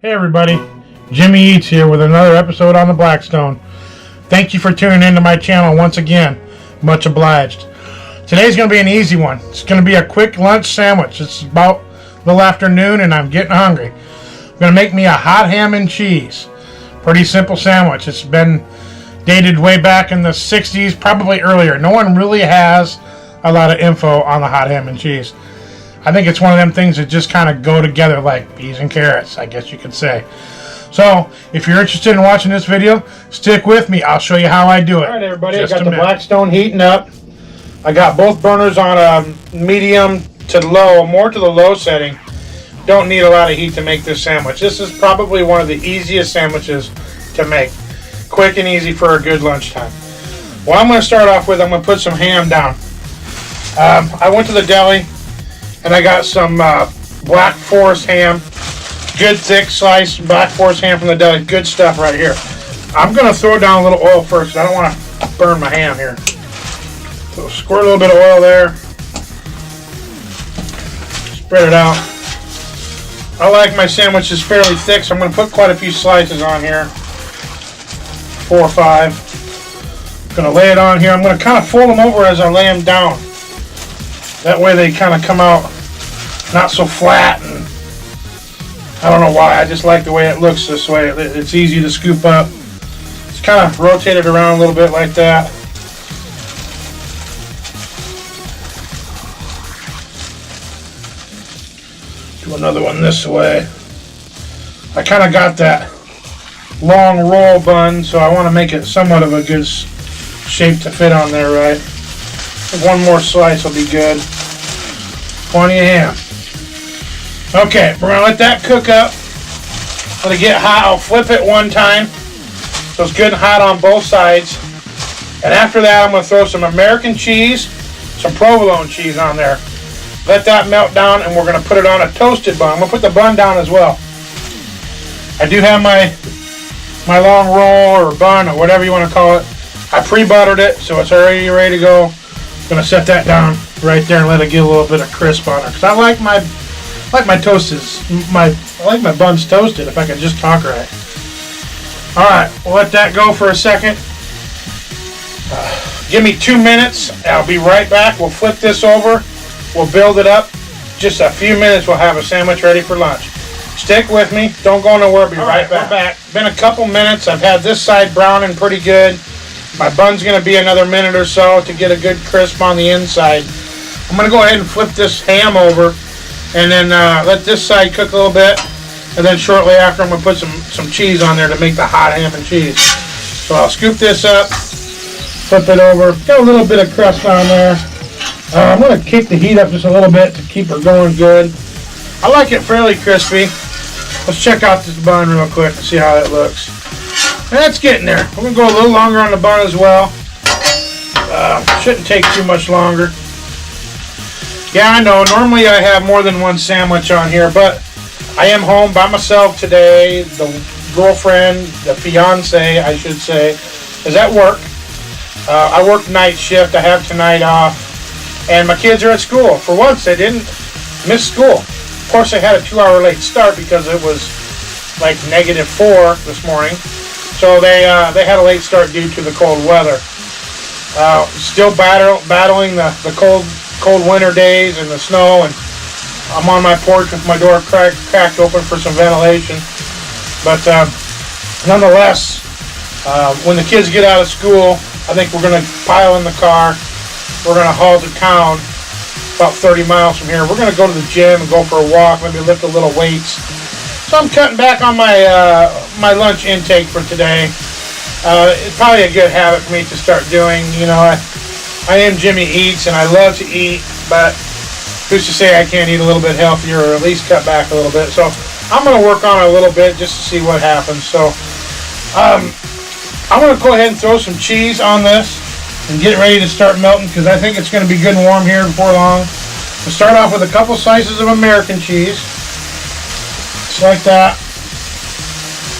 Hey everybody, Jimmy Eats here with another episode on the Blackstone. Thank you for tuning into my channel once again. Much obliged. Today's going to be an easy one. It's going to be a quick lunch sandwich. It's about a little afternoon and I'm getting hungry. I'm going to make me a hot ham and cheese. Pretty simple sandwich. It's been dated way back in the 60s, probably earlier. No one really has a lot of info on the hot ham and cheese. I think it's one of them things that just kind of go together like peas and carrots, I guess you could say. So, if you're interested in watching this video, stick with me. I'll show you how I do it. Alright everybody, I got the Blackstone heating up. I got both burners on a medium to low, more to the low setting. Don't need a lot of heat to make this sandwich. This is probably one of the easiest sandwiches to make. Quick and easy for a good lunchtime. What I'm going to start off with, I'm going to put some ham down. I went to the deli and I got some Black Forest ham. Good thick sliced Black Forest ham from the deli. Good stuff right here. I'm going to throw down a little oil first. I don't want to burn my ham here. So squirt a little bit of oil there. Spread it out. I like my sandwiches fairly thick, so I'm going to put quite a few slices on here. 4 or 5. I'm going to lay it on here. I'm going to kind of fold them over as I lay them down. That way they kind of come out not so flat, and I don't know why, I just like the way it looks this way. It's easy to scoop up. Just kind of rotate it around a little bit like that. Do another one this way. I kind of got that long roll bun, so I want to make it somewhat of a good shape to fit on there, right? One more slice will be good. Plenty of ham. Okay, we're going to let that cook up. Let it get hot. I'll flip it one time so it's good and hot on both sides. And after that, I'm going to throw some American cheese, some provolone cheese on there. Let that melt down, and we're going to put it on a toasted bun. I'm going to put the bun down as well. I do have my long roll or bun or whatever you want to call it. I pre-buttered it, so it's already ready to go. Gonna set that down right there and let it get a little bit of crisp on it. Cause I like my toasts. I like my buns toasted. If I can just talk right. All right, we'll let that go for a second. Give me 2 minutes. I'll be right back. We'll flip this over. We'll build it up. Just a few minutes. We'll have a sandwich ready for lunch. Stick with me. Don't go nowhere. I'll be right back. We're back. Been a couple minutes. I've had this side browning pretty good. My bun's going to be another minute or so to get a good crisp on the inside. I'm going to go ahead and flip this ham over and then let this side cook a little bit. And then shortly after, I'm going to put some cheese on there to make the hot ham and cheese. So I'll scoop this up, flip it over. Got a little bit of crust on there. I'm going to kick the heat up just a little bit to keep her going good. I like it fairly crispy. Let's check out this bun real quick and see how it looks. That's getting there. We're going to go a little longer on the bun as well. Shouldn't take too much longer. Yeah, I know. Normally I have more than one sandwich on here, but I am home by myself today. The girlfriend, the fiance, I should say, is at work. I work night shift. I have tonight off. And my kids are at school. For once, they didn't miss school. Of course, they had a 2-hour late start because it was like -4 this morning. So they had a late start due to the cold weather. Still battling the cold winter days and the snow, and I'm on my porch with my door cracked open for some ventilation. But nonetheless, when the kids get out of school, I think we're going to pile in the car. We're going to haul to town about 30 miles from here. We're going to go to the gym and go for a walk, maybe lift a little weights. So I'm cutting back on my lunch intake for today. It's probably a good habit for me to start doing. You know, I am Jimmy Eats, and I love to eat, but who's to say I can't eat a little bit healthier or at least cut back a little bit. So I'm going to work on it a little bit just to see what happens. So I'm going to go ahead and throw some cheese on this and get it ready to start melting because I think it's going to be good and warm here before long. We'll start off with a couple slices of American cheese. Like that.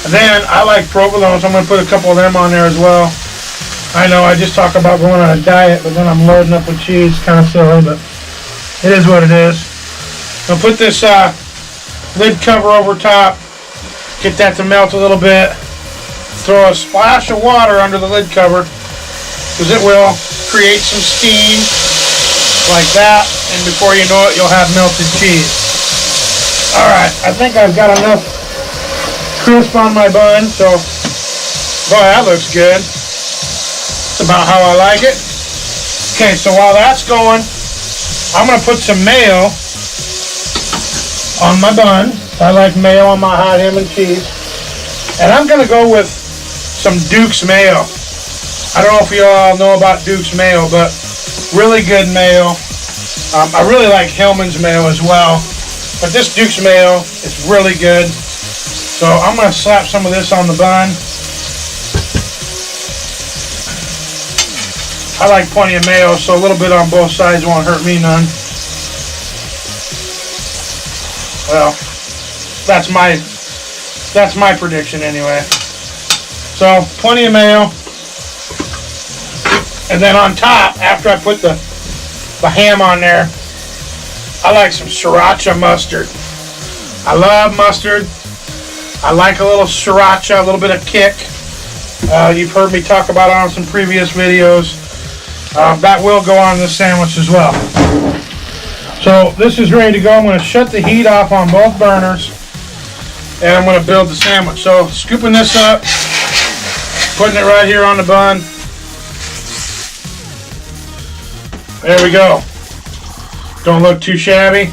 And then I like provolone, so I'm going to put a couple of them on there as well. I know I just talk about going on a diet, but then I'm loading up with cheese. Kind of silly, but it is what it is. I'll put this lid cover over top. Get that to melt a little bit. Throw a splash of water under the lid cover, because it will create some steam like that, and before you know it, you'll have melted cheese. Alright, I think I've got enough crisp on my bun, so boy, that looks good. That's about how I like it. Okay, so while that's going, I'm going to put some mayo on my bun. I like mayo on my hot ham and cheese. And I'm going to go with some Duke's mayo. I don't know if you all know about Duke's mayo, but really good mayo. I really like Hellman's mayo as well, but this Duke's mayo is really good. So I'm going to slap some of this on the bun. I like plenty of mayo, so a little bit on both sides won't hurt me none. Well, that's my prediction anyway. So plenty of mayo, and then on top, after I put the ham on there, I like some sriracha mustard. I love mustard. I like a little sriracha, a little bit of kick. You've heard me talk about it on some previous videos. That will go on this sandwich as well. So this is ready to go. I'm going to shut the heat off on both burners, and I'm going to build the sandwich. So scooping this up, putting it right here on the bun. There we go. Don't look too shabby.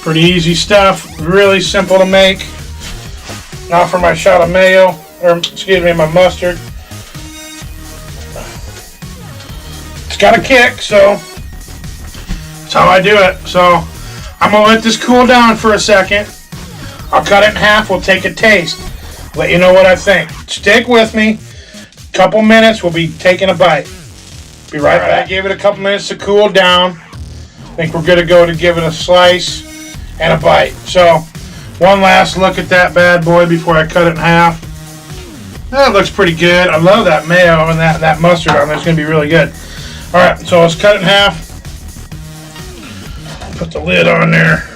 Pretty easy stuff. Really simple to make. Now for my shot of mayo, or excuse me, my mustard. It's got a kick, so that's how I do it. So I'm going to let this cool down for a second. I'll cut it in half. We'll take a taste. Let you know what I think. Stick with me. Couple minutes. We'll be taking a bite. Be right back. I gave it a couple minutes to cool down. I think we're good to go to give it a slice and a bite. So one last look at that bad boy before I cut it in half. That looks pretty good. I love that mayo and that mustard on there. It's going to be really good. Alright, so let's cut it in half. Put the lid on there.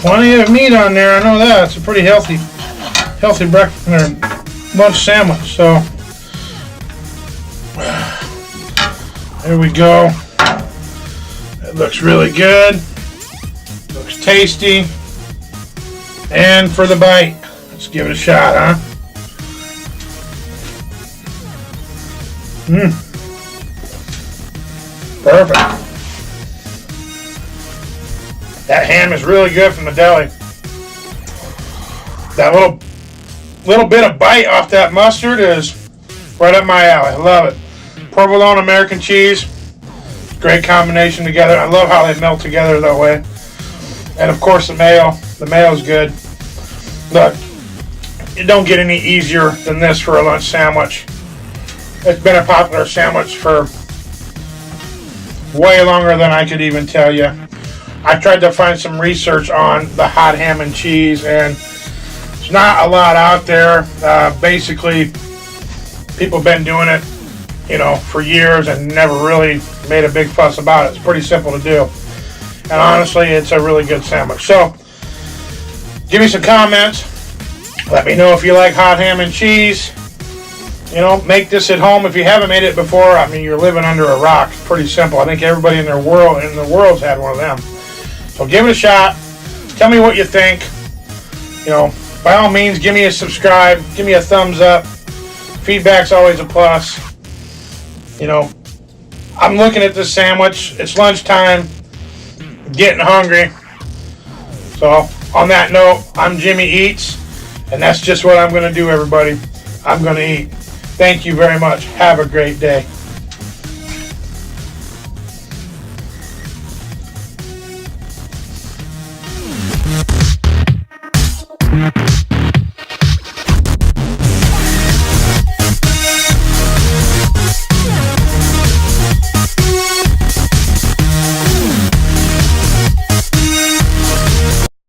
Plenty of meat on there, I know that. It's a pretty healthy breakfast or lunch sandwich. So there we go. It looks really good. Looks tasty. And for the bite, let's give it a shot, huh? Perfect. That ham is really good from the deli. That little bit of bite off that mustard is right up my alley. I love it. Provolone American cheese, great combination together. I love how they melt together that way. And of course the mayo. The mayo's good. Look, it don't get any easier than this for a lunch sandwich. It's been a popular sandwich for way longer than I could even tell you. I tried to find some research on the hot ham and cheese, and there's not a lot out there. Basically, people have been doing it, for years and never really made a big fuss about it. It's pretty simple to do. And honestly, it's a really good sandwich. So, give me some comments. Let me know if you like hot ham and cheese. Make this at home if you haven't made it before. I mean, you're living under a rock. It's pretty simple. I think everybody in the world's had one of them. So give it a shot. Tell me what you think. By all means, give me a subscribe. Give me a thumbs up. Feedback's always a plus. I'm looking at this sandwich. It's lunchtime. Getting hungry. So on that note, I'm Jimmy Eats, and that's just what I'm going to do, everybody. I'm going to eat. Thank you very much. Have a great day.